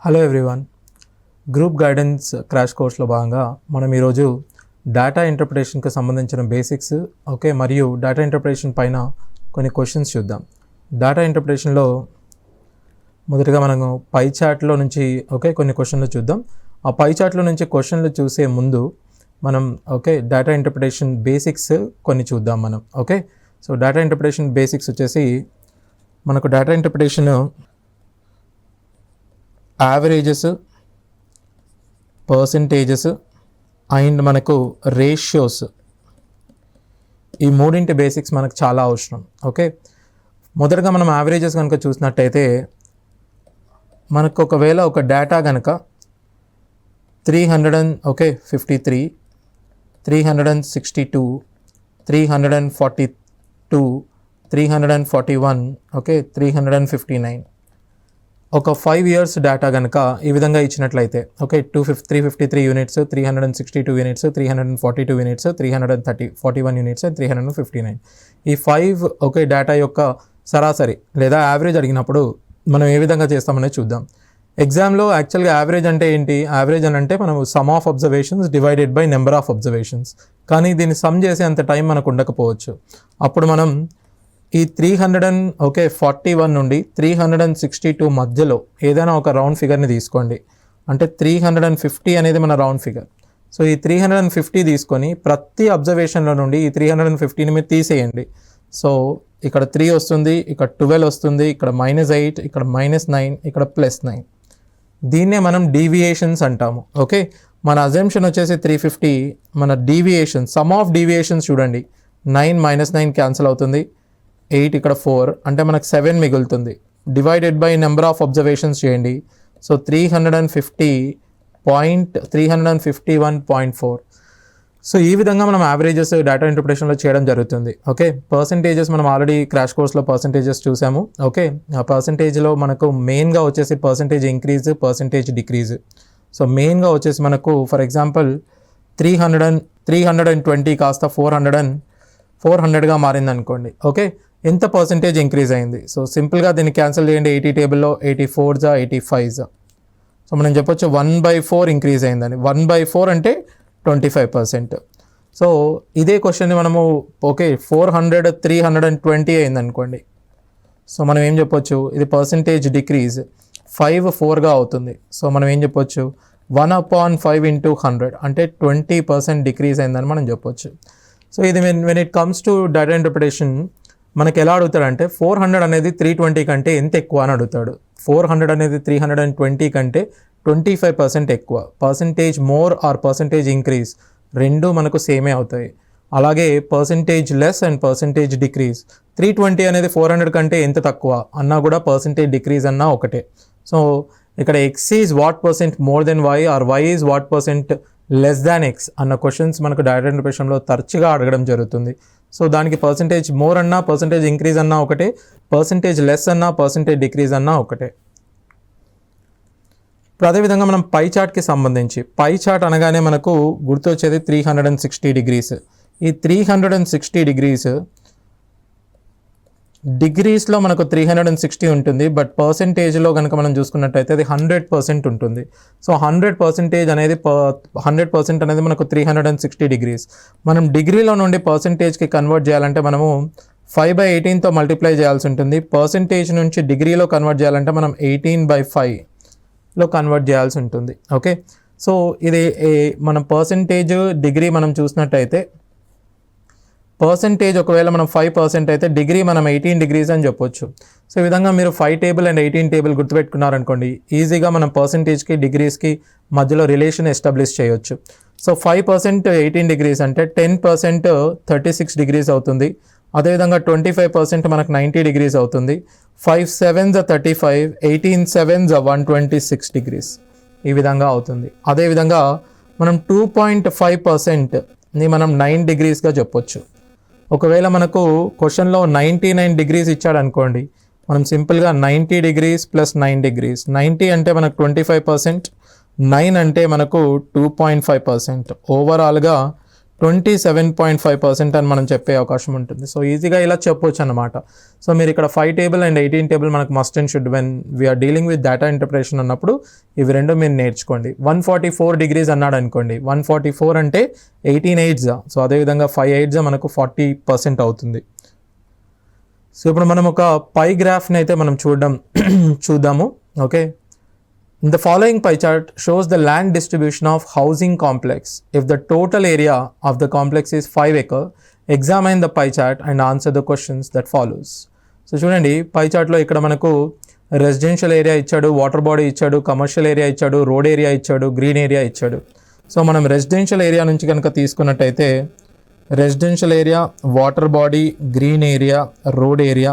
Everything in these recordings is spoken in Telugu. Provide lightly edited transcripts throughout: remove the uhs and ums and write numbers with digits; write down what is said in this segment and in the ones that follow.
Hello everyone, group guidance crash కోర్స్లో భాగంగా మనం ఈరోజు డేటా ఇంటర్ప్రిటేషన్కి సంబంధించిన బేసిక్స్ మరియు డేటా ఇంటర్ప్రిటేషన్ పైన కొన్ని క్వశ్చన్స్ చూద్దాం. డేటా ఇంటర్ప్రిటేషన్లో మొదటగా మనము పై చార్ట్లో నుంచి కొన్ని క్వశ్చన్లు చూద్దాం. ఆ పై చార్ట్లో నుంచి క్వశ్చన్లు చూసే ముందు మనం డేటా ఇంటర్ప్రిటేషన్ బేసిక్స్ కొన్ని చూద్దాం మనం. సో డేటా ఇంటర్ప్రిటేషన్ బేసిక్స్ వచ్చేసి మనకు data interpretation averages, percentages and మనకు రేషియోస్, ఈ మూడింటి బేసిక్స్ మనకు చాలా అవసరం. మొదటగా మనం యావరేజెస్ కనుక చూసినట్టయితే మనకు ఒకవేళ ఒక డేటా కనుక 353, 362, 342, 341, 359 ఒక 5 years డేటా కనుక ఈ విధంగా ఇచ్చినట్లయితే 353 units, 362 units, 342 units, 41 units and 359, ఈ 5 డేటా యొక్క సరాసరి లేదా యావరేజ్ అడిగినప్పుడు మనం ఏ విధంగా చేస్తామనేది చూద్దాం. ఎగ్జామ్లో యాక్చువల్గా యావరేజ్ అంటే ఏంటి? యావరేజ్ అని అంటే మనం some of observations divided by number of observations, కానీ దీన్ని సమ్ చేసే అంత టైం మనకు ఉండకపోవచ్చు. అప్పుడు మనం ఈ 341 నుండి 362 మధ్యలో ఏదైనా ఒక రౌండ్ ఫిగర్ని తీసుకోండి. అంటే 350 అనేది మన రౌండ్ ఫిగర్. సో ఈ 350 తీసుకొని ప్రతి అబ్జర్వేషన్లో నుండి ఈ 350ని మీరు తీసేయండి. సో ఇక్కడ 3 వస్తుంది, ఇక్కడ 12 వస్తుంది, ఇక్కడ -8, ఇక్కడ -9, ఇక్కడ +9. దీన్నే మనం డీవియేషన్స్ అంటాము. మన అజంప్షన్ వచ్చేసి 350, మన డీవియేషన్ సమ్ ఆఫ్ డీవియేషన్స్ చూడండి, 9 -9 క్యాన్సిల్ అవుతుంది, 8 ఇక్కడ 4 అంటే మనకు 7 మిగులుతుంది. Divided by number of observations చేయండి. సో 351.4. సో ఈ విధంగా మనం యావరేజెస్ డేటా ఇంటర్ప్రిటేషన్లో చేయడం జరుగుతుంది. పర్సంటేజెస్ మనం ఆల్రెడీ క్రాష్ కోర్స్లో పర్సంటేజెస్ చూసాము. ఆ పర్సంటేజ్లో మనకు మెయిన్గా వచ్చేసి percentage increase, percentage decrease. So మెయిన్గా వచ్చేసి మనకు ఫర్ ఎగ్జాంపుల్ 320 కాస్త 400గా మారింది అనుకోండి. ఎంత పర్సంటేజ్ ఇంక్రీజ్ అయింది? సో సింపుల్గా దీన్ని క్యాన్సిల్ చేయండి. 80 టేబుల్లో 84 85. సో మనం చెప్పొచ్చు 1/4 ఇంక్రీజ్ అయిందని. 1/4 అంటే 25%. సో ఇదే క్వశ్చన్ని మనము 400 320 అయింది అనుకోండి. సో మనం ఏం చెప్పొచ్చు? ఇది పర్సంటేజ్ డిక్రీజ్ 5/4గా అవుతుంది. సో మనం ఏం చెప్పొచ్చు? 1/5 × 100 అంటే 20% డిక్రీజ్ అయిందని మనం చెప్పొచ్చు. సో ఇది when it comes to data interpretation మనకి ఎలా అడుగుతాడంటే 400 అనేది 320 కంటే ఎంత ఎక్కువ అని అడుగుతాడు. 400 అనేది 320 కంటే 25% ఎక్కువ. Percentage more or percentage increase రెండు మనకు సేమే అవుతాయి. అలాగే percentage less and percentage decrease 320 అనేది 400 కంటే ఎంత తక్కువ అన్నా కూడా పర్సంటేజ్ డిక్రీజ్ అన్నా ఒకటే. సో ఇక్కడ x is what percent more than y or y is what percent less than x అన్న క్వశ్చన్స్ మనకు డేటా ఇంటర్ప్రిటేషన్లో తరచుగా అడగడం జరుగుతుంది. సో దానికి పర్సంటేజ్ మోర్ అన్నా పర్సంటేజ్ ఇంక్రీజ్ అన్నా ఒకటే, పర్సంటేజ్ లెస్ అన్నా పర్సంటేజ్ డిక్రీజ్ అన్నా ఒకటే. ఇప్పుడు అదేవిధంగా మనం పై చార్ట్కి సంబంధించి, పై చార్ట్ అనగానే మనకు గుర్తొచ్చేది 360 డిగ్రీస్. ఈ 360 డిగ్రీస్ డిగ్రీస్లో మనకు 360 ఉంటుంది, బట్ పర్సంటేజ్లో కనుక మనం చూసుకున్నట్టయితే అది 100% ఉంటుంది. సో 100% అనేది మనకు 360 డిగ్రీస్. మనం డిగ్రీలో నుండి పర్సంటేజ్కి కన్వర్ట్ చేయాలంటే మనము 5/18తో మల్టిప్లై చేయాల్సి ఉంటుంది. పర్సంటేజ్ నుంచి డిగ్రీలో కన్వర్ట్ చేయాలంటే మనం 18/5లో కన్వర్ట్ చేయాల్సి ఉంటుంది. సో ఇది మనం పర్సంటేజ్ డిగ్రీ మనం చూసినట్టయితే పర్సంటేజ్ ఒకవేళ మనం 5% అయితే డిగ్రీ మనం 18 డిగ్రీస్ అని చెప్పొచ్చు. సో ఈ విధంగా మీరు 5 టేబుల్ అండ్ 18 టేబుల్ గుర్తుపెట్టుకున్నారనుకోండి, ఈజీగా మనం పర్సంటేజ్కి డిగ్రీస్కి మధ్యలో రిలేషన్ ఎస్టాబ్లిష్ చేయొచ్చు. సో 5% 18 డిగ్రీస్ అంటే 10% 36 డిగ్రీస్ అవుతుంది. అదేవిధంగా 25% మనకు 90 డిగ్రీస్ అవుతుంది. 5 7s 35, 18 7s 126 డిగ్రీస్ ఈ విధంగా అవుతుంది. అదేవిధంగా మనం 2.5%ని మనం 9 డిగ్రీస్గా చెప్పొచ్చు. ఒకవేళ మనకు క్వశ్చన్లో 99 డిగ్రీస్ ఇచ్చాడు అనుకోండి, మనం సింపుల్గా 90 డిగ్రీస్ ప్లస్ 9 డిగ్రీస్. 90 అంటే మనకు 25%, 9 అంటే మనకు 2.5%. ఓవరాల్గా 27.5% అని మనం చెప్పే అవకాశం ఉంటుంది. సో ఈజీగా ఇలా చెప్పొచ్చు అనమాట. సో మీరు ఇక్కడ 5 టేబుల్ అండ్ 18 టేబుల్ మనకు must and should when we're dealing with data interpretation అన్నప్పుడు ఇవి రెండు మీరు నేర్చుకోండి. 144 డిగ్రీస్ అన్నాడు అనుకోండి, 144 అంటే 18 8s. సో అదేవిధంగా 5 8s మనకు 40% అవుతుంది. సో ఇప్పుడు మనం ఒక పై గ్రాఫ్ని అయితే మనం చూద్దాము. Okay, the following pie chart shows the land distribution of housing complex. If the total area of the complex is 5 acres, examine the pie chart and answer the questions that follows. So చూడండి, పై చార్ట్లో ఇక్కడ మనకు రెసిడెన్షియల్ ఏరియా ఇచ్చాడు, వాటర్ బాడీ ఇచ్చాడు, కమర్షియల్ ఏరియా ఇచ్చాడు, రోడ్ ఏరియా ఇచ్చాడు, గ్రీన్ ఏరియా ఇచ్చాడు. సో మనం రెసిడెన్షియల్ ఏరియా నుంచి కనుక తీసుకున్నట్టయితే residential area, water body, green area, road area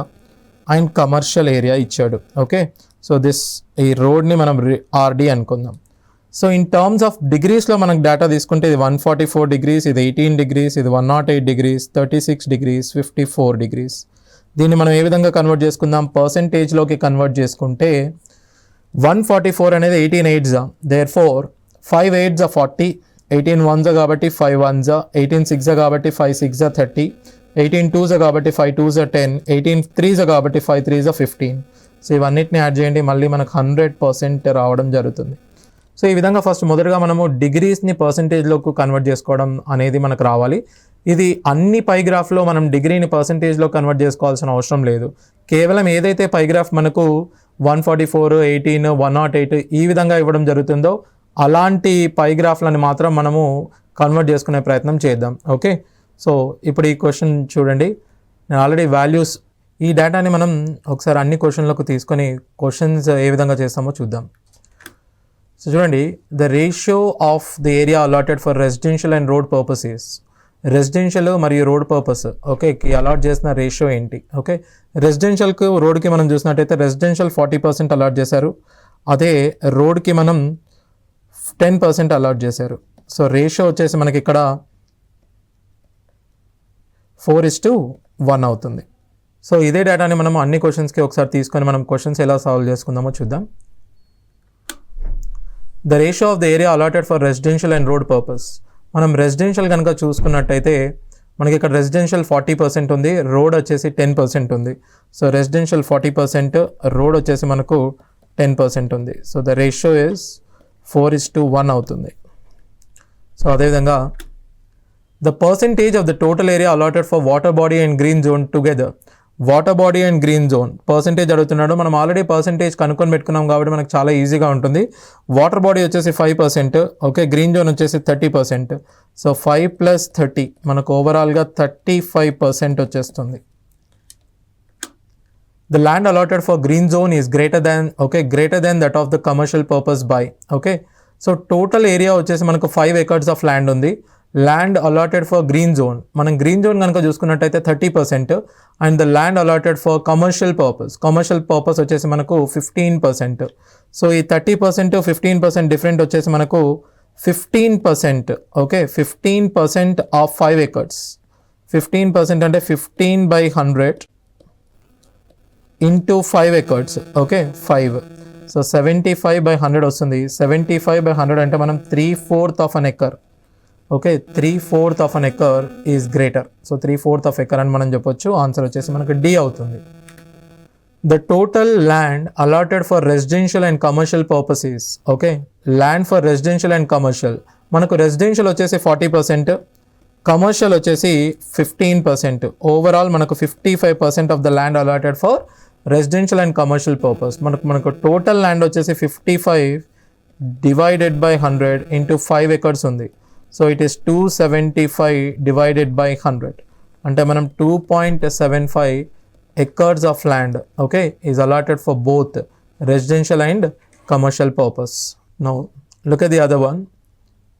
and commercial area ఇచ్చాడు. ఓకే, సో ఈ రోడ్ని మనం ఆర్డి అనుకుందాం. సో ఇన్ టర్మ్స్ ఆఫ్ డిగ్రీస్లో మనకు డేటా తీసుకుంటే ఇది 144 డిగ్రీస్, ఇది 18 డిగ్రీస్, ఇది 108 డిగ్రీస్, 36 డిగ్రీస్, 54 డిగ్రీస్. దీన్ని మనం ఏ విధంగా కన్వర్ట్ చేసుకుందాం? పర్సెంటేజ్లోకి కన్వర్ట్ చేసుకుంటే 144 అనేది 18 8s, there four 5 8s 40, 18 1s కాబట్టి 5 1s, 18 6s కాబట్టి 5 6s 30, 18 2s కాబట్టి 5 2s 10, 18 3s కాబట్టి 5 3s 15. సో ఇవన్నిటిని యాడ్ చేయండి, మళ్ళీ మనకు 100% రావడం జరుగుతుంది. సో ఈ విధంగా ఫస్ట్ మొదటగా మనము డిగ్రీస్ని పర్సెంటేజ్లోకి కన్వర్ట్ చేసుకోవడం అనేది మనకు రావాలి. ఇది అన్ని పై గ్రాఫ్లో మనం డిగ్రీని పర్సెంటేజ్లో కన్వర్ట్ చేసుకోవాల్సిన అవసరం లేదు. కేవలం ఏదైతే పై గ్రాఫ్ మనకు 144 18 108 ఈ విధంగా ఇవ్వడం జరుగుతుందో అలాంటి పై గ్రాఫ్లను మాత్రం మనము కన్వర్ట్ చేసుకునే ప్రయత్నం చేద్దాం. ఓకే, సో ఇప్పుడు ఈ క్వశ్చన్ చూడండి, నేను ఆల్రెడీ వాల్యూస్ ఈ డేటాని మనం ఒకసారి అన్ని క్వశ్చన్లకు తీసుకొని క్వశ్చన్స్ ఏ విధంగా చేస్తామో చూద్దాం. సో చూడండి, the ratio of the area allotted for residential and road purposes. Residential మరియు రోడ్ పర్పస్ ఓకేకి అలాట్ చేసిన రేషియో ఏంటి? ఓకే, రెసిడెన్షియల్కి రోడ్కి మనం చూసినట్టయితే రెసిడెన్షియల్ 40% అలాట్ చేశారు, అదే రోడ్కి మనం 10% అలాట్ చేశారు. సో రేషియో వచ్చేసి మనకి ఇక్కడ 4:1 అవుతుంది. సో ఇదే డేటాని మనం అన్ని క్వశ్చన్స్కి ఒకసారి తీసుకొని మనం క్వశ్చన్స్ ఎలా సాల్వ్ చేసుకుందామో చూద్దాం. The ratio of the area allotted for residential and road purpose. మనం రెసిడెన్షియల్ కనుక చూసుకున్నట్టయితే మనకి ఇక్కడ రెసిడెన్షియల్ 40% ఉంది, రోడ్ వచ్చేసి 10% ఉంది. సో రెసిడెన్షియల్ 40%, రోడ్ వచ్చేసి మనకు 10% ఉంది. సో ద రేషియో ఇస్ 4:1 అవుతుంది. సో అదేవిధంగా the percentage of the total area allotted for water body and green zone together. Water body and green zone percentage అడుగుతున్నాడు. మనం ఆల్రెడీ పర్సెంటేజ్ కనుక్కొని పెట్టుకున్నాం కాబట్టి మనకు చాలా ఈజీగా ఉంటుంది. వాటర్ బాడీ వచ్చేసి 5%, ఓకే, గ్రీన్ జోన్ వచ్చేసి 30%. సో 5 + 30 మనకు ఓవరాల్గా 35% వచ్చేస్తుంది. The land allotted for green zone is greater than that of the commercial purpose by. Okay, so total area వచ్చేసి మనకు 5 acres of land ఉంది. Land allotted for green zone, మనం గ్రీన్ జోన్ కనుక చూసుకున్నట్టయితే 30%, and the land allotted for commercial purpose వచ్చేసి మనకు 15%. సో ఈ 30% 15% డిఫరెంట్ వచ్చేసి మనకు 15%. Okay, 15% of 5 acres. 15% అంటే 15/100 ఇంటూ 5 acres. ఓకే, 5. సో 75/100 వస్తుంది. 75/100 అంటే మనం 3/4 of an acre. Okay, 3/4 of an acre is greater. So 3/4 of acre అని మనం చెప్పొచ్చు. ఆన్సర్ వచ్చేసి మనకు డి అవుతుంది. The total land allotted for residential and commercial purposes. Okay, land for residential and commercial మనకు రెసిడెన్షియల్ వచ్చేసి 40%, కమర్షియల్ వచ్చేసి 15%. ఓవరాల్ మనకు 55% of the land allotted for residential and commercial purpose. మనకు టోటల్ ల్యాండ్ వచ్చేసి 55 డివైడెడ్ బై 100 ఇంటూ 5 acres ఉంది. So it is 275 divided by 100 అంటే మనం 2.75 acres of land okay is allotted for both residential and commercial purpose. Now look at the other one.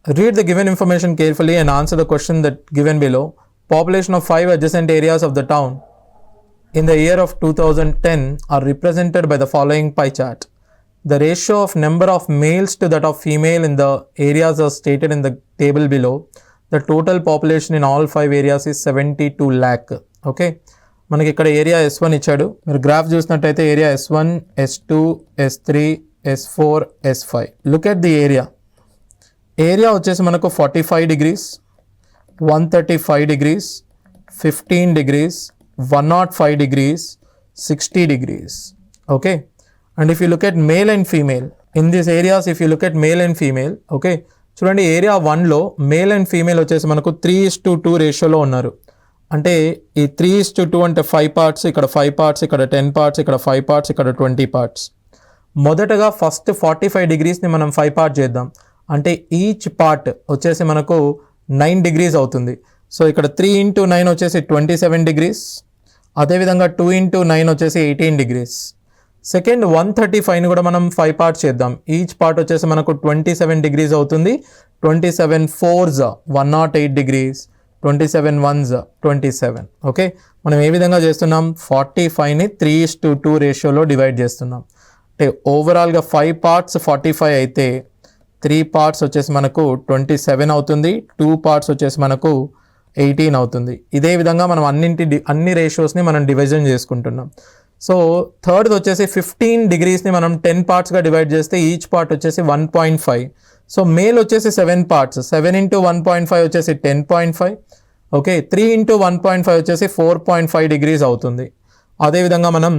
Read the given information carefully and answer the question that given below. Population of 5 adjacent areas of the town in the year of 2010 are represented by the following pie chart. The ratio of number of males to that of female in the areas are stated in the table below. The total population in all 5 areas is 72 lakh. Okay, మనకి ఇక్కడ ఏరియా S1 ఇచ్చాడు. మీరు గ్రాఫ్ చూసినట్టయితే area S1, S2, S3, S4, S5. Look at the area. Area వచ్చేసి మనకు 45 degrees 135 degrees, 15 degrees, 105 degrees, 60 degrees. Okay, and if you look at male and female in these areas, if you look at male and female, okay, చూడండి ఏరియా 1లో మేల్ అండ్ ఫీమేల్ వచ్చేసి మనకు 3:2 రేషియోలో ఉన్నారు. అంటే ఈ 3:2 అంటే 5 పార్ట్స్, ఇక్కడ 5 పార్ట్స్, ఇక్కడ 10 పార్ట్స్, ఇక్కడ 5 పార్ట్స్, ఇక్కడ 20 పార్ట్స్. మొదటగా ఫస్ట్ 45 డిగ్రీస్ని మనం 5 పార్ట్ చేద్దాం. అంటే ఈచ్ పార్ట్ వచ్చేసి మనకు 9 డిగ్రీస్ అవుతుంది. సో ఇక్కడ 3 into 9 వచ్చేసి 27 డిగ్రీస్, అదేవిధంగా 2 into 9 వచ్చేసి 18 డిగ్రీస్. సెకండ్ 135ని కూడా మనం 5 పార్ట్స్ చేద్దాం. ఈచ్ పార్ట్ వచ్చేసి మనకు 27 డిగ్రీస్ అవుతుంది. 27 4s 108 డిగ్రీస్, 27 1s 27. ఓకే, మనం ఏ విధంగా చేస్తున్నాం, 45ని 3:2 రేషియోలో డివైడ్ చేస్తున్నాం. అంటే ఓవరాల్గా 5 పార్ట్స్ 45 అయితే 3 పార్ట్స్ వచ్చేసి మనకు 27 అవుతుంది, 2 పార్ట్స్ వచ్చేసి మనకు 18 అవుతుంది. ఇదే విధంగా మనం అన్ని రేషియోస్ని మనం డివిజన్ చేసుకుంటున్నాం. సో థర్డ్ వచ్చేసి 15 డిగ్రీస్ని మనం 10 పార్ట్స్గా డివైడ్ చేస్తే ఈచ్ పార్ట్ వచ్చేసి 1.5. సో మేల్ వచ్చేసి 7 పార్ట్స్, 7 into 1.5 వచ్చేసి 10.5. ఓకే, 3 into 1.5 వచ్చేసి 4.5 డిగ్రీస్ అవుతుంది. అదేవిధంగా మనం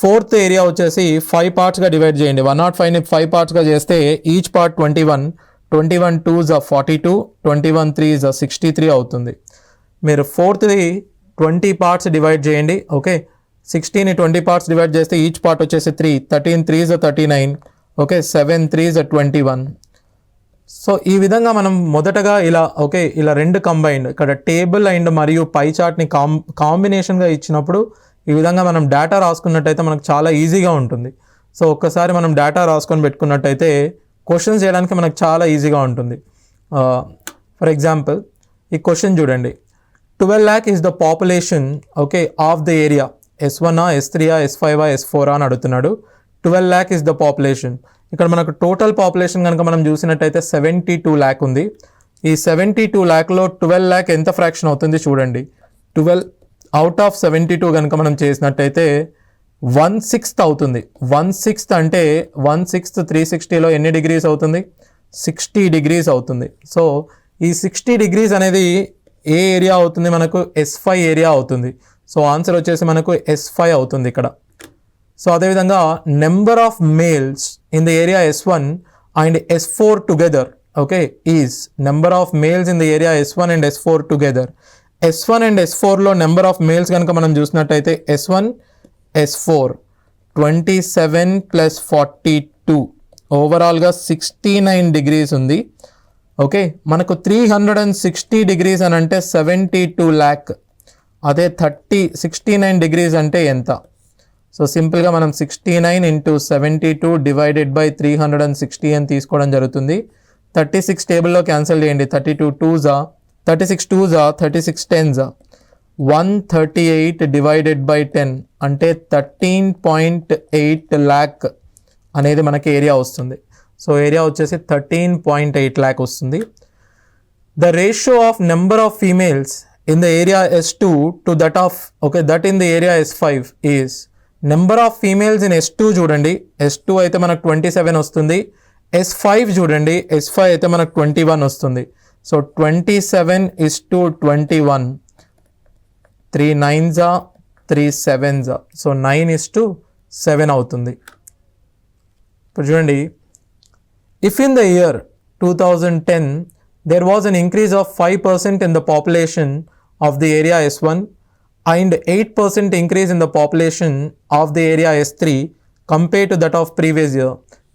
ఫోర్త్ ఏరియా వచ్చేసి 5 పార్ట్స్గా డివైడ్ చేయండి. 105ని 5 పార్ట్స్గా చేస్తే ఈచ్ పార్ట్ 21, 21 2s 42, 21 3s 63 అవుతుంది. మీరు ఫోర్త్ది 20 పార్ట్స్ డివైడ్ చేయండి. ఓకే, 60ని 20 పార్ట్స్ డివైడ్ చేస్తే ఈచ్ పార్ట్ వచ్చేసి 3, 13 3s 39, ఓకే, 7 3s 21. సో ఈ విధంగా మనం మొదటగా ఇలా ఇలా రెండు కంబైన్డ్ ఇక్కడ టేబుల్ అండ్ మరియు పై చార్ట్ని కాంబినేషన్గా ఇచ్చినప్పుడు ఈ విధంగా మనం డేటా రాసుకున్నట్టయితే మనకు చాలా ఈజీగా ఉంటుంది. సో ఒక్కసారి మనం డేటా రాసుకొని పెట్టుకున్నట్టయితే క్వశ్చన్స్ చేయడానికి మనకు చాలా ఈజీగా ఉంటుంది. ఫర్ ఎగ్జాంపుల్ ఈ క్వశ్చన్ చూడండి, 12 lakh is the population of the area. S1, S3, S5, S4 అని అడుగుతున్నాడు. 12 lakh is the population. ఇక్కడ మనకు టోటల్ పాపులేషన్ కనుక మనం చూసినట్టయితే 72 lakh ఉంది. ఈ 72 lakhలో 12 lakh ఎంత ఫ్రాక్షన్ అవుతుంది చూడండి. 12 out of 72 కనుక మనం చేసినట్టయితే 1/6 అవుతుంది. 1/6 అంటే 1/6 360లో ఎన్ని డిగ్రీస్ అవుతుంది, 60 డిగ్రీస్ అవుతుంది. సో ఈ 60 డిగ్రీస్ అనేది ఏ ఏరియా అవుతుంది మనకు, S5 ఏరియా అవుతుంది. సో ఆన్సర్ వచ్చేసి మనకు S5 అవుతుంది ఇక్కడ. సో అదేవిధంగా number of males in the area S1 and S4 together is number of males in the area S1 and S4 together. S1 and S4లో నెంబర్ ఆఫ్ మేల్స్ కనుక మనం చూసినట్టయితే S1 S4 27 + 42 ఓవరాల్గా 69 డిగ్రీస్ ఉంది. ఓకే, మనకు 360 డిగ్రీస్ అని అంటే 72 lakh. అదే 69 డిగ్రీస్ అంటే ఎంత? సో సింపుల్గా మనం 69 into 72 డివైడెడ్ బై 360 అని తీసుకోవడం జరుగుతుంది. 36 టేబుల్లో క్యాన్సిల్ చేయండి. 36 2s 36 10s 138 డివైడెడ్ బై 10 అంటే 13.8 lakh అనేది మనకి ఏరియా వస్తుంది. సో ఏరియా వచ్చేసి 13.8 lakh వస్తుంది. The ratio of number of females in the area S2 to that in the area S5 is number of females in S2 చూడండి. S2 అయితే మనకు 27 వస్తుంది. S5 చూడండి, S5 అయితే మనకు 21 వస్తుంది. సో 27:21, 3 9s 3 7s, సో 9:7 అవుతుంది. ఇప్పుడు చూడండి, if in the year 2010 there was an increase of 5% in the population of the area S1 and 8% increase in the population of the area S3 compared to that of previous year,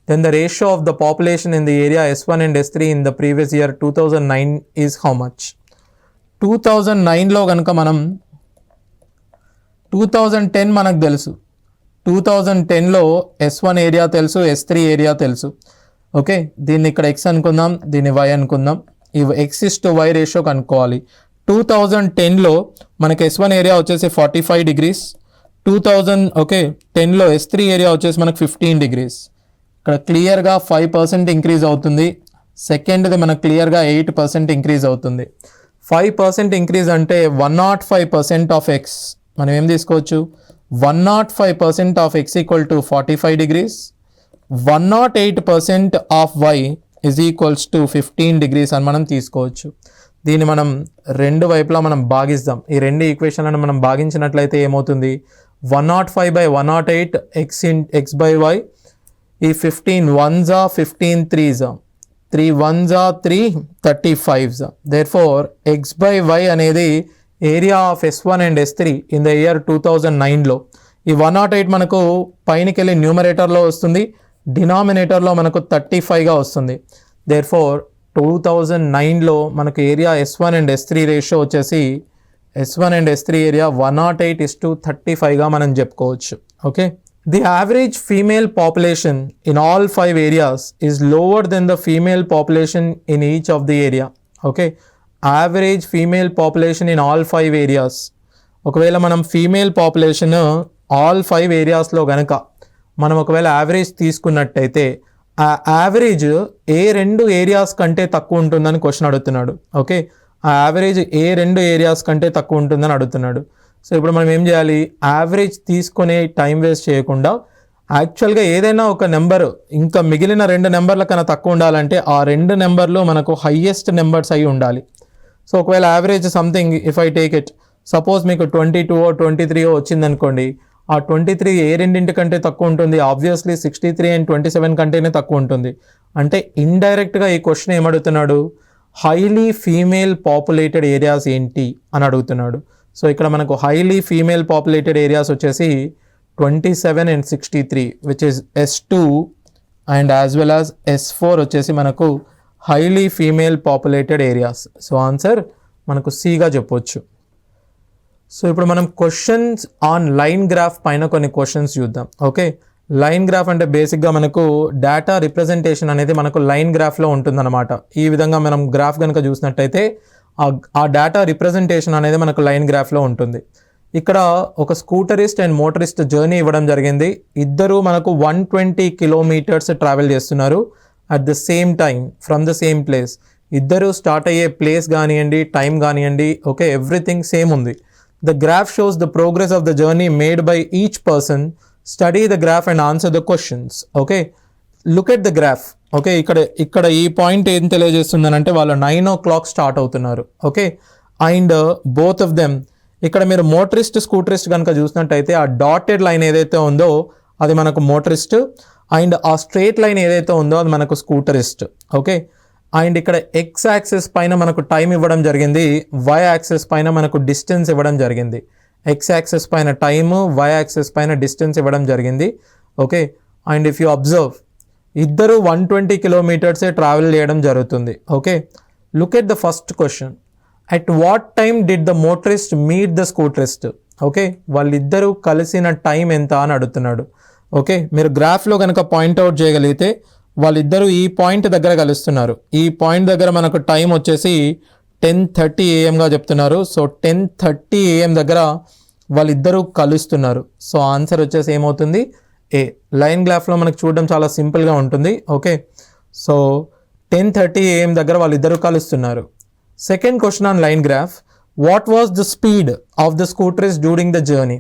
then the ratio of the population in the area S1 and S3 in the previous year 2009 is how much? 2009లో కనుక మనం 2010 మనకు తెలుసు. 2010లో S1 ఏరియా తెలుసు, S3 ఏరియా తెలుసు. ఓకే, దీన్ని ఇక్కడ X అనుకుందాం, దీన్ని Y అనుకుందాం. ఈ X:Y రేషియో కనుక్కోవాలి. 2010లో మనకి S1 ఏరియా వచ్చేసి 45 డిగ్రీస్. 10లో S3 ఏరియా వచ్చేసి మనకు 15 డిగ్రీస్. ఇక్కడ క్లియర్గా 5% ఇంక్రీజ్ అవుతుంది. సెకండ్ది మనకు క్లియర్గా 8% ఇంక్రీజ్ అవుతుంది. 5% ఇంక్రీజ్ అంటే 105% ఆఫ్ X మనం ఏం తీసుకోవచ్చు, 105% of X equal to 45 degrees. 108% of Y is equals to 15 degrees అని మనం తీసుకోవచ్చు. దీన్ని మనం రెండు వైపులా మనం భాగిస్తాం. ఈ రెండు ఈక్వేషన్లను మనం భాగించినట్లయితే ఏమవుతుంది, 105/108 x by y. ఈ 15 1s are 15 3s are 3 1s are 3 35s are. Therefore x by y అనేది area of S1 and S3 in the year 2009లో. ఈ 108 మనకు పైనకి వెళ్ళి న్యూమరేటర్లో వస్తుంది, డినామినేటర్లో మనకు 35గా వస్తుంది. దేర్ఫోర్ 2009లో మనకు area S1 and S3 ratio వచ్చేసి S1 అండ్ S3 ఏరియా 108:35గా మనం చెప్పుకోవచ్చు. Okay, the average female population in all 5 areas is lower than the female population in each of the area. Okay, average female population in all 5 areas. ఒకవేళ మనం ఫీమేల్ పాపులేషన్ ఆల్ 5 areasలో కనుక మనం ఒకవేళ యావరేజ్ తీసుకున్నట్టయితే ఆ యావరేజ్ ఏ 2 ఏరియాస్ కంటే తక్కువ ఉంటుందని క్వశ్చన్ అడుగుతున్నాడు. ఓకే, ఆ యావరేజ్ ఏ 2 ఏరియాస్ కంటే తక్కువ ఉంటుందని అడుగుతున్నాడు. సో ఇప్పుడు మనం ఏం చేయాలి, యావరేజ్ తీసుకునే టైం వేస్ట్ చేయకుండా యాక్చువల్గా ఏదైనా ఒక నెంబర్ ఇంకా మిగిలిన 2 నెంబర్ల కన్నా తక్కువ ఉండాలంటే ఆ 2 నెంబర్లు మనకు హైయెస్ట్ నెంబర్స్ అయి ఉండాలి. సో ఒకవేళ average something if I take it, suppose మీకు 22 23 వచ్చిందనుకోండి, ఆ 23 ఏ రెండింటి కంటే తక్కువ ఉంటుంది, ఆబ్వియస్లీ 63 అండ్ 27 కంటేనే తక్కువ ఉంటుంది. అంటే ఇండైరెక్ట్గా ఈ క్వశ్చన్ ఏమడుగుతున్నాడు, హైలీ ఫీమేల్ పాపులేటెడ్ ఏరియాస్ ఏంటి అని అడుగుతున్నాడు. సో ఇక్కడ మనకు హైలీ ఫీమేల్ పాపులేటెడ్ ఏరియాస్ వచ్చేసి 27 and 63 which is S2 and as well as S4 వచ్చేసి మనకు highly female populated areas. So answer మనకు Cగా చెప్పొచ్చు. సో ఇప్పుడు మనం క్వశ్చన్స్ ఆన్ లైన్ గ్రాఫ్ పైన కొన్ని క్వశ్చన్స్ చూద్దాం. ఓకే, లైన్ గ్రాఫ్ అంటే బేసిక్గా మనకు డేటా రిప్రజెంటేషన్ అనేది మనకు లైన్ గ్రాఫ్లో ఉంటుందన్నమాట. ఈ విధంగా మనం గ్రాఫ్ కనుక చూసినట్టయితే ఆ డేటా రిప్రజెంటేషన్ అనేది మనకు లైన్ గ్రాఫ్లో ఉంటుంది. ఇక్కడ ఒక స్కూటరిస్ట్ అండ్ మోటరిస్ట్ జర్నీ ఇవ్వడం జరిగింది. ఇద్దరు మనకు 120 kilometers ట్రావెల్ చేస్తున్నారు at the same time from the same place. ఇద్దరు స్టార్ట్ అయ్యే ప్లేస్ కానివ్వండి, టైం కానివ్వండి, ఓకే, ఎవ్రీథింగ్ సేమ్ ఉంది. The graph shows the progress of the journey made by each person. Study the graph and answer the questions. Okay, look at the graph. Okay, ఇక్కడ ఈ పాయింట్ ఏం తెలియజేస్తుందనంటే వాళ్ళు 9 o'clock స్టార్ట్ అవుతున్నారు. Okay, and both of them ఇక్కడ మీరు మోటరిస్ట్ స్కూటరిస్ట్ కనుక చూసినట్టయితే ఆ డాటెడ్ లైన్ ఏదైతే ఉందో అది మనకు మోటరిస్ట్, అండ్ ఆ స్ట్రేట్ లైన్ ఏదైతే ఉందో అది మనకు స్కూటరిస్ట్. ఓకే, అండ్ ఇక్కడ ఎక్స్ యాక్సిస్ పైన మనకు టైం ఇవ్వడం జరిగింది, వై యాక్సిస్ పైన మనకు డిస్టెన్స్ ఇవ్వడం జరిగింది. ఎక్స్ యాక్సిస్ పైన టైము, వై యాక్సిస్ పైన డిస్టెన్స్ ఇవ్వడం జరిగింది. Okay, and if you observe ఇద్దరు 120 kilometers ట్రావెల్ చేయడం జరుగుతుంది. Okay, look at the first question, at what time did the motorist meet the scooterist. Okay, వాళ్ళిద్దరూ కలిసిన టైం ఎంత అని అడుగుతున్నాడు. ఓకే, మీరు గ్రాఫ్లో కనుక పాయింట్అవుట్ చేయగలిగితే వాళ్ళిద్దరూ ఈ పాయింట్ దగ్గర కలుస్తున్నారు. ఈ పాయింట్ దగ్గర మనకు టైం వచ్చేసి 10:30 AM చెప్తున్నారు. సో 10:30 AM దగ్గర వాళ్ళిద్దరూ కలుస్తున్నారు. సో ఆన్సర్ వచ్చేసి ఏమవుతుంది, ఏ. లైన్ గ్రాఫ్లో మనకు చూడడం చాలా సింపుల్గా ఉంటుంది. ఓకే, సో 10:30 AM దగ్గర వాళ్ళిద్దరూ కలుస్తున్నారు. Second question on line graph, what was the speed of the scooterist during the journey.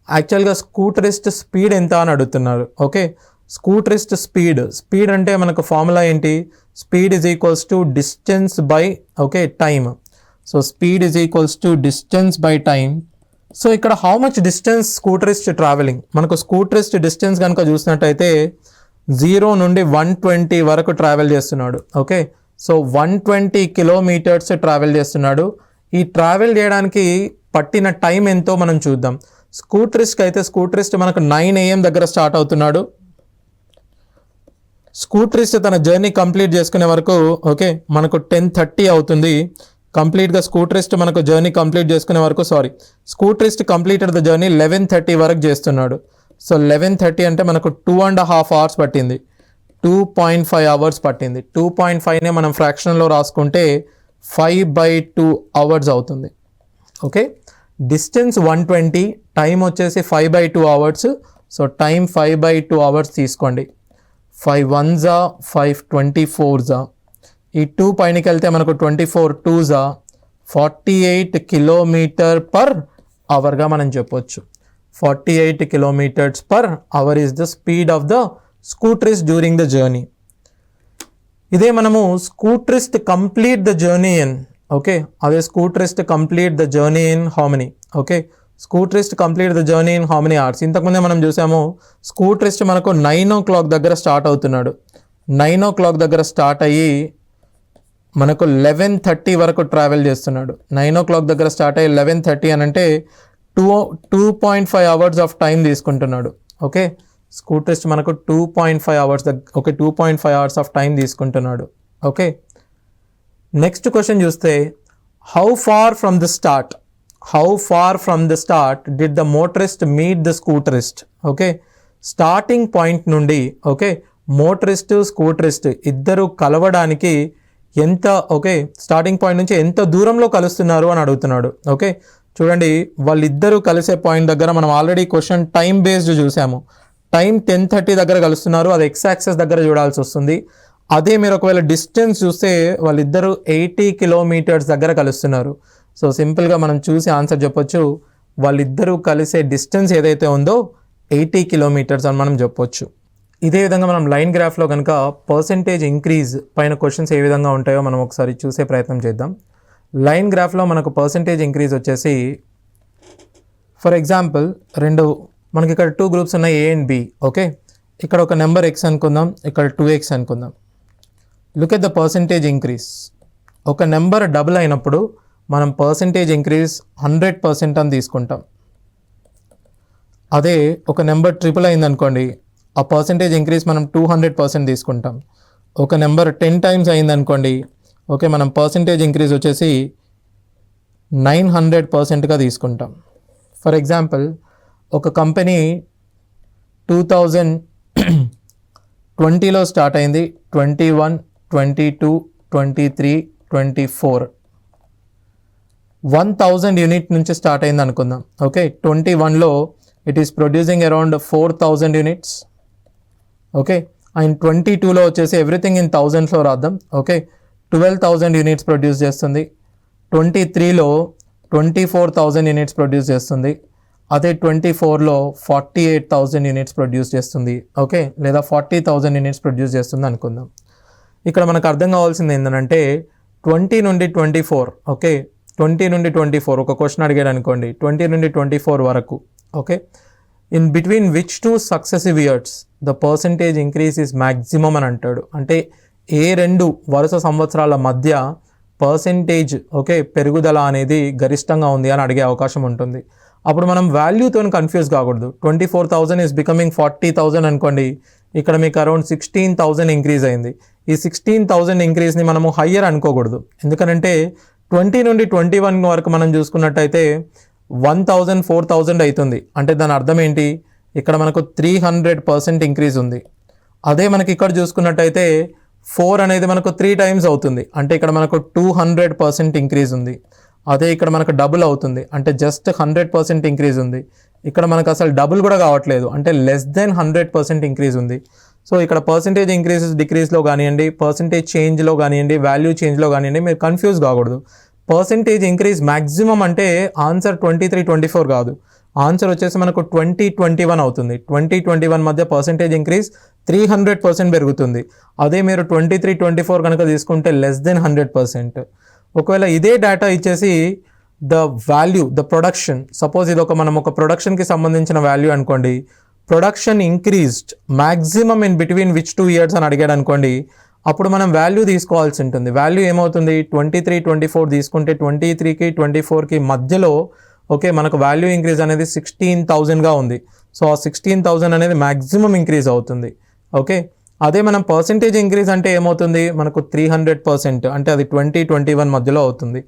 యాక్చువల్గా స్కూటరిస్ట్ స్పీడ్ ఎంత అని అడుగుతున్నారు. ఓకే, స్కూటరిస్ట్ స్పీడ్ అంటే మనకు ఫార్ములా ఏంటి, speed is equals to distance by okay time. So speed is equals to distance by time. So ఇక్కడ హౌ మచ్ డిస్టెన్స్ స్కూటరిస్ట్ ట్రావెలింగ్, మనకు స్కూటరిస్ట్ డిస్టెన్స్ కనుక చూసినట్టయితే 0 నుండి 120 వరకు ట్రావెల్ చేస్తున్నాడు. ఓకే, సో 120 kilometers ట్రావెల్ చేస్తున్నాడు. ఈ ట్రావెల్ చేయడానికి పట్టిన టైం ఎంతో మనం చూద్దాం. స్కూటరిస్ట్కి అయితే స్కూటరిస్ట్ మనకు 9 AM దగ్గర స్టార్ట్ అవుతున్నాడు. స్కూటరిస్ట్ తన జర్నీ కంప్లీట్ చేసుకునే వరకు ఓకే మనకు 10:30 అవుతుంది. కంప్లీట్గా స్కూటరిస్ట్ మనకు జర్నీ కంప్లీట్ చేసుకునే వరకు స్కూటరిస్ట్ కంప్లీటెడ్ ద జర్నీ 11:30 వరకు చేస్తున్నాడు. సో 11:30 అంటే మనకు 2.5 hours పట్టింది, 2.5 hours పట్టింది. 2.5నే మనం ఫ్రాక్షన్లో రాసుకుంటే 5/2 hours అవుతుంది. ఓకే, డిస్టెన్స్ 120, టైం వచ్చేసి 5/2 hours. సో టైం 5/2 hours తీసుకోండి. 5 1s 5 24s. ఈ 2 పైనకి వెళ్తే మనకు 24 2s 48 km/hourగా మనం చెప్పొచ్చు. 48 km/hour is the speed of the scooterist during the journey. ఇదే మనము scooterist complete the journey in okay, అదే scooterist complete the journey in how many, okay, scooterist complete the journey in how many hours. ఇంతకుముందే మనం చూసాము స్కూటరిస్ట్ మనకు 9 o'clock దగ్గర స్టార్ట్ అవుతున్నాడు. 9 o'clock దగ్గర స్టార్ట్ అయ్యి మనకు 11:30 వరకు ట్రావెల్ చేస్తున్నాడు. 9 o'clock దగ్గర స్టార్ట్ అయ్యి 11:30 అని అంటే 2.5 hours ఆఫ్ టైం తీసుకుంటున్నాడు. ఓకే, స్కూటరిస్ట్ మనకు 2.5 hours okay 2.5 hours of time తీసుకుంటున్నాడు. ఓకే, నెక్స్ట్ క్వశ్చన్ చూస్తే how far from the start did the motorist meet the scooterist. Okay, starting point నుండి ఓకే మోటరిస్ట్ స్కూటరిస్ట్ ఇద్దరు కలవడానికి ఎంత, ఓకే స్టార్టింగ్ పాయింట్ నుంచి ఎంత దూరంలో కలుస్తున్నారు అని అడుగుతున్నాడు. ఓకే, చూడండి వాళ్ళిద్దరూ కలిసే పాయింట్ దగ్గర మనం ఆల్రెడీ క్వశ్చన్ టైం బేస్డ్ చూసాము. టైం 10:30 దగ్గర కలుస్తున్నారు, అది ఎక్స్ యాక్సెస్ దగ్గర చూడాల్సి వస్తుంది. అదే మీరు ఒకవేళ డిస్టెన్స్ చూస్తే వాళ్ళిద్దరూ 80 kilometers దగ్గర కలుస్తున్నారు. సో సింపుల్గా మనం చూసి ఆన్సర్ చెప్పొచ్చు, వాళ్ళిద్దరూ కలిసే డిస్టెన్స్ ఏదైతే ఉందో 80 kilometers అని మనం చెప్పొచ్చు. ఇదే విధంగా మనం లైన్ గ్రాఫ్లో కనుక పర్సెంటేజ్ ఇంక్రీజ్ పైన క్వశ్చన్స్ ఏ విధంగా ఉంటాయో మనం ఒకసారి చూసే ప్రయత్నం చేద్దాం. లైన్ గ్రాఫ్లో మనకు పర్సెంటేజ్ ఇంక్రీజ్ వచ్చేసి ఫర్ ఎగ్జాంపుల్ మనకి ఇక్కడ 2 groups ఉన్నాయి, A and B. ఓకే, ఇక్కడ ఒక నెంబర్ X అనుకుందాం, ఇక్కడ 2X అనుకుందాం. Look at the percentage increase. ఒక నెంబర్ డబుల్ అయినప్పుడు మనం పర్సెంటేజ్ ఇంక్రీజ్ 100% అని తీసుకుంటాం. అదే ఒక నెంబర్ ట్రిపుల్ అయిందనుకోండి, ఆ పర్సెంటేజ్ ఇంక్రీజ్ మనం 200% తీసుకుంటాం. ఒక నెంబర్ 10 times అయిందనుకోండి, ఓకే మనం పర్సెంటేజ్ ఇంక్రీజ్ వచ్చేసి 900%గా తీసుకుంటాం. ఫర్ ఎగ్జాంపుల్ ఒక కంపెనీ 2020లో స్టార్ట్ అయింది, 21, 22, 23, 24 1000 యూనిట్ నుంచి స్టార్ట్ అయింది అనుకుందాం. ఓకే, 21లో it is producing around 4000 units. Okay, and 22లో వచ్చేసి ఎవ్రీథింగ్ ఇన్ థౌజండ్స్లో రాద్దాం. ఓకే, 12,000 units ప్రొడ్యూస్ చేస్తుంది. 23లో 24,000 units ప్రొడ్యూస్ చేస్తుంది. అదే 24లో 48,000 units ప్రొడ్యూస్ చేస్తుంది. ఓకే, లేదా 40,000 units ప్రొడ్యూస్ చేస్తుంది అనుకుందాం. ఇక్కడ మనకు అర్థం కావాల్సింది ఏంటంటే 20 నుండి 24, ఓకే 20 నుండి 24 ఒక క్వశ్చన్ అడిగాడు అనుకోండి, 20 నుండి 24 వరకు. Okay, in between which 2 successive years the percentage increase is maximum అని అంటాడు. అంటే ఏ 2 వరుస సంవత్సరాల మధ్య పర్సెంటేజ్ ఓకే పెరుగుదల అనేది గరిష్టంగా ఉంది అని అడిగే అవకాశం ఉంటుంది. అప్పుడు మనం వాల్యూతో కన్ఫ్యూజ్ కాకూడదు. 24,000 ఈజ్ బికమింగ్ 40,000 అనుకోండి, ఇక్కడ మీకు అరౌండ్ 16,000 ఇంక్రీజ్ అయింది. ఈ 16,000 ఇంక్రీజ్ని మనము హయ్యర్ అనుకోకూడదు. ఎందుకంటే 20 నుండి 21 వరకు మనం చూసుకున్నట్టయితే 1,000, 4,000 అవుతుంది. అంటే దాని అర్థం ఏంటి, ఇక్కడ మనకు 300% ఇంక్రీజ్ ఉంది. అదే మనకి ఇక్కడ చూసుకున్నట్టయితే 4 అనేది మనకు 3 times అవుతుంది. అంటే ఇక్కడ మనకు 200% ఇంక్రీజ్ ఉంది. అదే ఇక్కడ మనకు డబుల్ అవుతుంది, అంటే జస్ట్ 100% ఇంక్రీజ్ ఉంది. ఇక్కడ మనకు అసలు డబుల్ కూడా కావట్లేదు, అంటే లెస్ దెన్ 100% ఇంక్రీజ్ ఉంది. సో ఇక్కడ పర్సెంటేజ్ ఇంక్రీజెస్ డిక్రీజ్లో కానివ్వండి, పర్సెంటేజ్ చేంజ్లో కానివ్వండి, వాల్యూ చేంజ్లో కానివ్వండి, మీరు కన్ఫ్యూజ్ కాకూడదు. పర్సెంటేజ్ ఇంక్రీజ్ మ్యాక్సిమం అంటే ఆన్సర్ 23, 24 కాదు, ఆన్సర్ వచ్చేసి మనకు 2021 అవుతుంది. 2021 మధ్య పర్సెంటేజ్ ఇంక్రీజ్ 300% పెరుగుతుంది. అదే మీరు 23, 24 కనుక తీసుకుంటే లెస్ దెన్ 100%. ఒకవేళ ఇదే డేటా ఇచ్చేసి the value the production, suppose ఇది మనం ఒక ప్రొడక్షన్కి సంబంధించిన వాల్యూ అనుకోండి, production increased maximum in between which 2 years అని అడిగాడు అనుకోండి, అప్పుడు మనం వాల్యూ తీసుకోవాల్సి ఉంటుంది. వాల్యూ ఏమవుతుంది, 23, 24 తీసుకుంటే 23కి 24కి మధ్యలో ఓకే మనకు వాల్యూ ఇంక్రీజ్ అనేది 16,000గా ఉంది. సో ఆ 16,000 అనేది మ్యాక్సిమం ఇంక్రీజ్ అవుతుంది. ఓకే, అదే మనం పర్సెంటేజ్ ఇంక్రీజ్ అంటే ఏమవుతుంది, మనకు 300%, అంటే అది 2021 మధ్యలో అవుతుంది.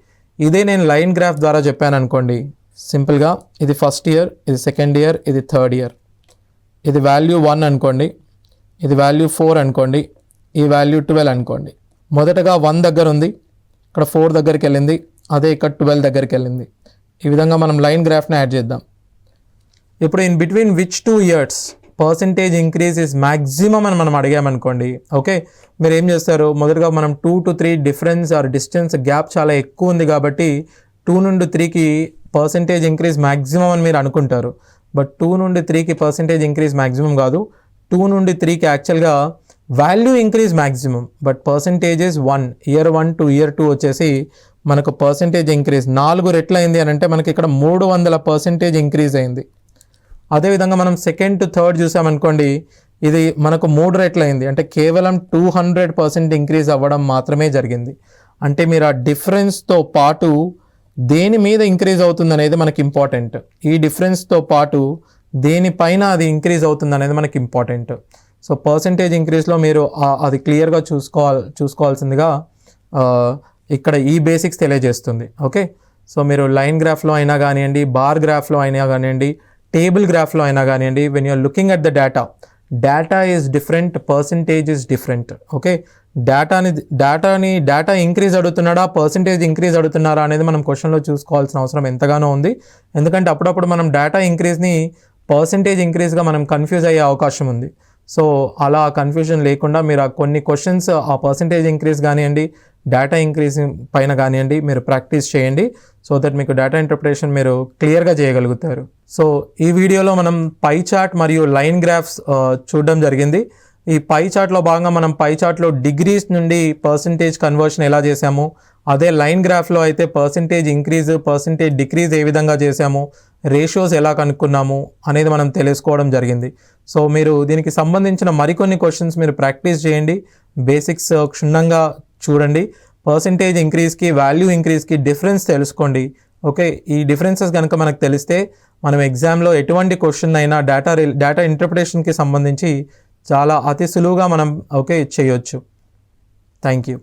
ఇదే నేను లైన్ గ్రాఫ్ ద్వారా చెప్పాను అనుకోండి, సింపుల్గా ఇది ఫస్ట్ ఇయర్, ఇది సెకండ్ ఇయర్, ఇది థర్డ్ ఇయర్, ఇది వాల్యూ 1 అనుకోండి, ఇది వాల్యూ 4 అనుకోండి, ఈ వాల్యూ 12 అనుకోండి. మొదటగా 1 దగ్గర ఉంది, ఇక్కడ 4 దగ్గరికి వెళ్ళింది, అదే ఇక్కడ 12 దగ్గరికి వెళ్ళింది. ఈ విధంగా మనం లైన్ గ్రాఫ్ని యాడ్ చేద్దాం. ఇప్పుడు in between which 2 years percentage increase is maximum అని మనం అడిగామనుకోండి, ఓకే మీరు ఏం చేస్తారు, మొదటగా మనం 2 to 3 difference or distance gap చాలా ఎక్కువ ఉంది కాబట్టి 2 నుండి 3కి పర్సెంటేజ్ ఇంక్రీజ్ మ్యాక్సిమం అని మీరు అనుకుంటారు. బట్ 2 నుండి 3కి పర్సెంటేజ్ ఇంక్రీజ్ మ్యాక్సిమం కాదు, 2 నుండి 3కి యాక్చువల్గా value increase maximum, but percentages 1 year 1 to year 2 వచ్చేసి మనకు పర్సంటేజ్ ఇంక్రీజ్ 4 రెట్లు అయింది అని అంటే మనకి ఇక్కడ 300% ఇంక్రీజ్ అయింది. అదేవిధంగా మనం సెకండ్ టు థర్డ్ చూసామనుకోండి, ఇది మనకు 3 రెట్లు అయింది, అంటే కేవలం 200% ఇంక్రీజ్ అవ్వడం మాత్రమే జరిగింది. అంటే మీరు ఆ డిఫరెన్స్తో పాటు దేని మీద ఇంక్రీజ్ అవుతుంది అనేది మనకి ఇంపార్టెంట్. ఈ డిఫరెన్స్తో పాటు దేనిపైన అది ఇంక్రీజ్ అవుతుంది అనేది మనకి ఇంపార్టెంట్. సో పర్సంటేజ్ ఇంక్రీజ్లో మీరు అది క్లియర్గా చూసుకోవాల్సిందిగా ఇక్కడ ఈ బేసిక్స్ తెలియజేస్తుంది. ఓకే, సో మీరు లైన్ గ్రాఫ్లో అయినా కానివ్వండి, బార్ గ్రాఫ్లో అయినా కానివ్వండి, టేబుల్ గ్రాఫ్లో అయినా కానివ్వండి, when you are looking at the data is different, percentage is different. Okay, data increase అడుగుతున్నాడా, పర్సంటేజ్ ఇంక్రీజ్ అడుగుతున్నారా అనేది మనం క్వశ్చన్లో చూసుకోవాల్సిన అవసరం ఎంతగానో ఉంది. ఎందుకంటే అప్పుడప్పుడు మనం డేటా ఇంక్రీజ్ని పర్సంటేజ్ ఇంక్రీజ్గా మనం కన్ఫ్యూజ్ అయ్యే అవకాశం ఉంది. సో అలా కన్ఫ్యూజన్ లేకుండా మీరు కొన్ని క్వశ్చన్స్ ఆ పర్సంటేజ్ ఇంక్రీజ్ కానివ్వండి, డేటా ఇంక్రీజ్ పైన కానివ్వండి మీరు ప్రాక్టీస్ చేయండి. సో దట్ మీకు డేటా ఇంటర్ప్రిటేషన్ మీరు క్లియర్గా చేయగలుగుతారు. సో ఈ వీడియోలో మనం పై చార్ట్ మరియు లైన్ గ్రాఫ్స్ చూడడం జరిగింది. ఈ పై చార్ట్లో భాగంగా మనం పై చార్ట్లో డిగ్రీస్ నుండి పర్సంటేజ్ కన్వర్షన్ ఎలా చేసాము, అదే లైన్ గ్రాఫ్లో అయితే పర్సంటేజ్ ఇంక్రీజ్, పర్సంటేజ్ డిక్రీజ్ ఏ విధంగా చేసాము, రేషియోస్ ఎలా కనుక్కున్నాము అనేది మనం తెలుసుకోవడం జరిగింది. సో మీరు దీనికి సంబంధించిన మరికొన్ని క్వశ్చన్స్ మీరు ప్రాక్టీస్ చేయండి, బేసిక్స్ క్షుణ్ణంగా చూడండి, పర్సంటేజ్ ఇంక్రీజ్కి వాల్యూ ఇంక్రీజ్కి డిఫరెన్స్ తెలుసుకోండి. ఓకే, ఈ డిఫరెన్సెస్ కనుక మనకు తెలిస్తే మనం ఎగ్జామ్లో ఎటువంటి క్వశ్చన్ అయినా డేటా ఇంటర్ప్రిటేషన్కి సంబంధించి చాలా అతి సులువుగా మనం చేయొచ్చు. Thank you.